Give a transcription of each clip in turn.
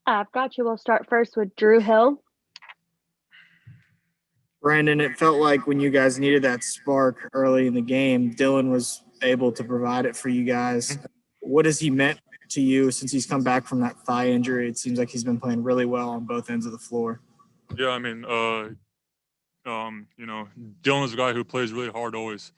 I've got you. We'll start first with Drew Hill. Brandon, it felt like when you guys needed that spark early in the game, Dylan was able to provide it for you guys. What has he meant to you since he's come back from that thigh injury? It seems like he's been playing really well on both ends of the floor. Yeah, Dylan is a guy who plays really hard always.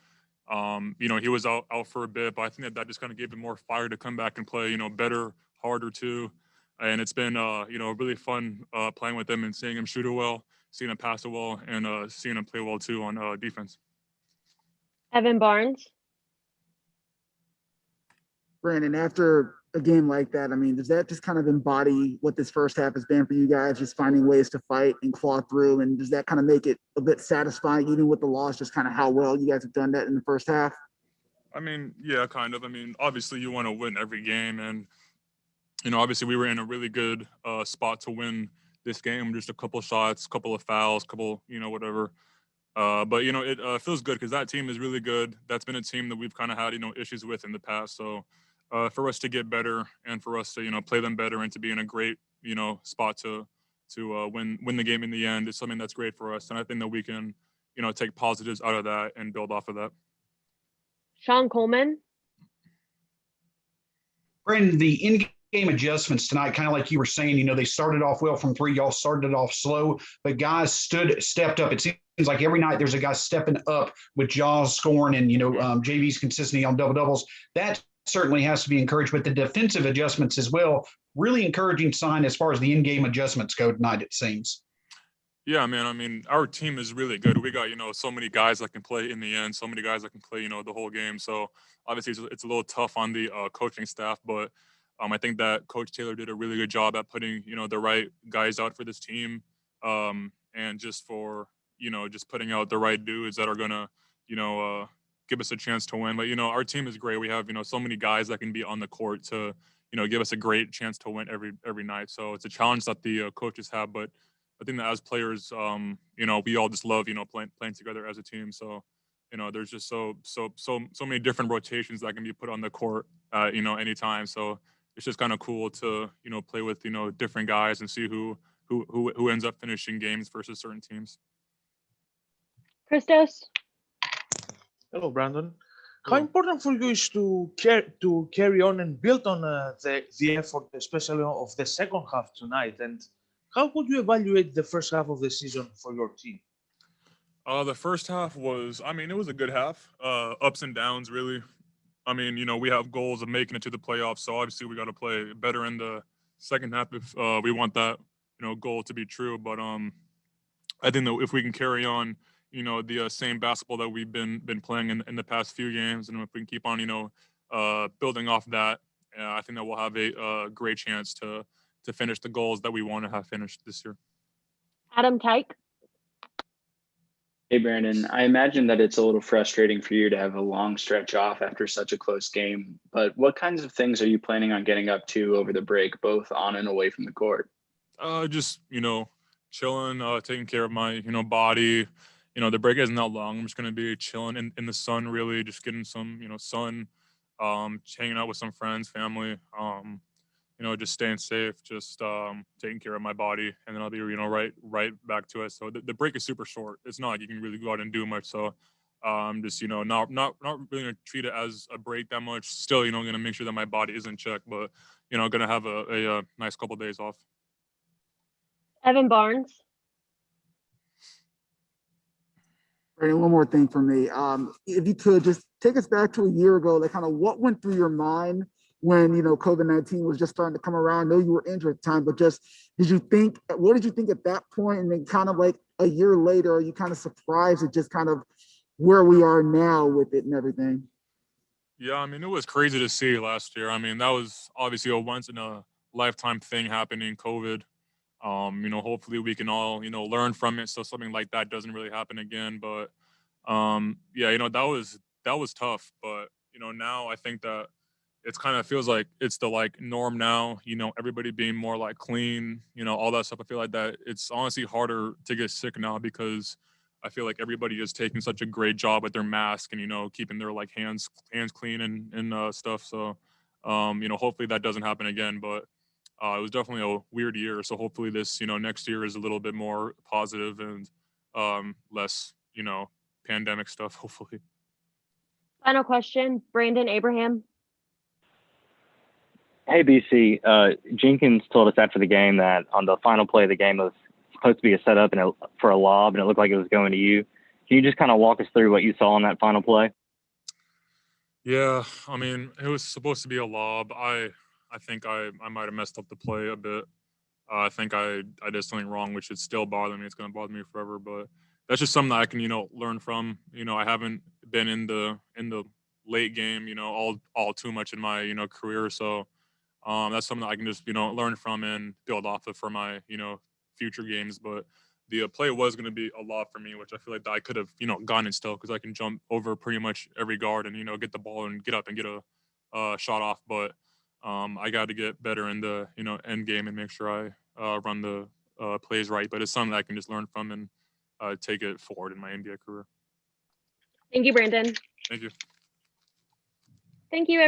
He was out for a bit, but I think that just kind of gave him more fire to come back and play, better, harder too. And it's been, really fun playing with him and seeing him shoot it well, seeing him pass it well, and seeing him play well too on defense. Evan Barnes. Brandon, after a game like that, I mean, does that just kind of embody what this first half has been for you guys, just finding ways to fight and claw through? And does that kind of make it a bit satisfying, even with the loss, just kind of how well you guys have done that in the first half? I mean, yeah, kind of. I mean, obviously you want to win every game. And, obviously we were in a really good spot to win this game. Just a couple shots, couple of fouls, couple, whatever. But, it feels good because that team is really good. That's been a team that we've kind of had, issues with in the past. So, for us to get better and for us to play them better and to be in a great spot to win the game in the end is something that's great for us, and I think that we can take positives out of that and build off of that. Sean Coleman. Brandon, the in-game adjustments tonight, kind of like you were saying, they started off well from three. Y'all started off slow, but guys stepped up. It seems like every night there's a guy stepping up with Jaws scoring and JV's consistency on double-doubles. That certainly has to be encouraged, but the defensive adjustments as well, really encouraging sign as far as the in-game adjustments go tonight, it seems. Yeah, man. I mean, our team is really good. We got, so many guys that can play in the end, so many guys that can play, the whole game. So obviously it's a little tough on the coaching staff, but I think that Coach Taylor did a really good job at putting, the right guys out for this team, and just for, just putting out the right dudes that are going to, give us a chance to win. But, our team is great. We have, so many guys that can be on the court to, give us a great chance to win every night. So it's a challenge that the coaches have, but I think that as players, we all just love, playing together as a team. So, there's just so many different rotations that can be put on the court, anytime. So it's just kind of cool to, play with, different guys and see who ends up finishing games versus certain teams. Christos. Hello, Brandon. How important for you is to carry on and build on the effort, especially of the second half tonight? And how would you evaluate the first half of the season for your team? The first half was, it was a good half. Ups and downs, really. We have goals of making it to the playoffs, so obviously we got to play better in the second half if we want that, goal to be true. But I think that if we can carry on, the same basketball that we've been playing in the past few games, and if we can keep on, building off that, I think that we'll have a great chance to finish the goals that we want to have finished this year. Adam Tyke. Hey, Brandon, I imagine that it's a little frustrating for you to have a long stretch off after such a close game, but what kinds of things are you planning on getting up to over the break, both on and away from the court? Just, chilling, taking care of my, body. The break isn't that long. I'm just going to be chilling in the sun, really, just getting some, sun, hanging out with some friends, family, just staying safe, just taking care of my body, and then I'll be, right back to it. So the break is super short. It's not like you can really go out and do much. So just, not really going to treat it as a break that much. Still, going to make sure that my body is in check, but, going to have a nice couple of days off. Evan Barnes. Brandon, one more thing for me. If you could just take us back to a year ago, like kind of what went through your mind when, COVID-19 was just starting to come around? I know you were injured at the time, but just what did you think at that point? And then kind of like a year later, are you kind of surprised at just kind of where we are now with it and everything? Yeah, it was crazy to see last year. That was obviously a once in a lifetime thing happening, COVID. Hopefully we can all, learn from it so something like that doesn't really happen again. But yeah, that was tough. But, now I think that it's kind of feels like it's the norm now, everybody being more clean, all that stuff. I feel like that it's honestly harder to get sick now because I feel like everybody is taking such a great job with their mask and, keeping their hands clean and stuff. So, hopefully that doesn't happen again. But it was definitely a weird year. So hopefully this, next year is a little bit more positive and less, pandemic stuff, hopefully. Final question, Brandon Abraham. Hey, BC. Jenkins told us after the game that on the final play of the game, it was supposed to be a setup for a lob, and it looked like it was going to you. Can you just kind of walk us through what you saw in that final play? Yeah, I mean, it was supposed to be a lob. I think I might have messed up the play a bit. I think I did something wrong, which is still bothering me. It's going to bother me forever, but that's just something that I can, learn from. I haven't been in the late game, all too much in my, career. So that's something that I can just, learn from and build off of for my, future games. But the play was going to be a lot for me, which I feel like that I could have, gotten still because I can jump over pretty much every guard and, get the ball and get up and get a shot off. But I got to get better in the, end game and make sure I run the plays right. But it's something that I can just learn from and take it forward in my NBA career. Thank you, Brandon. Thank you. Thank you, everyone.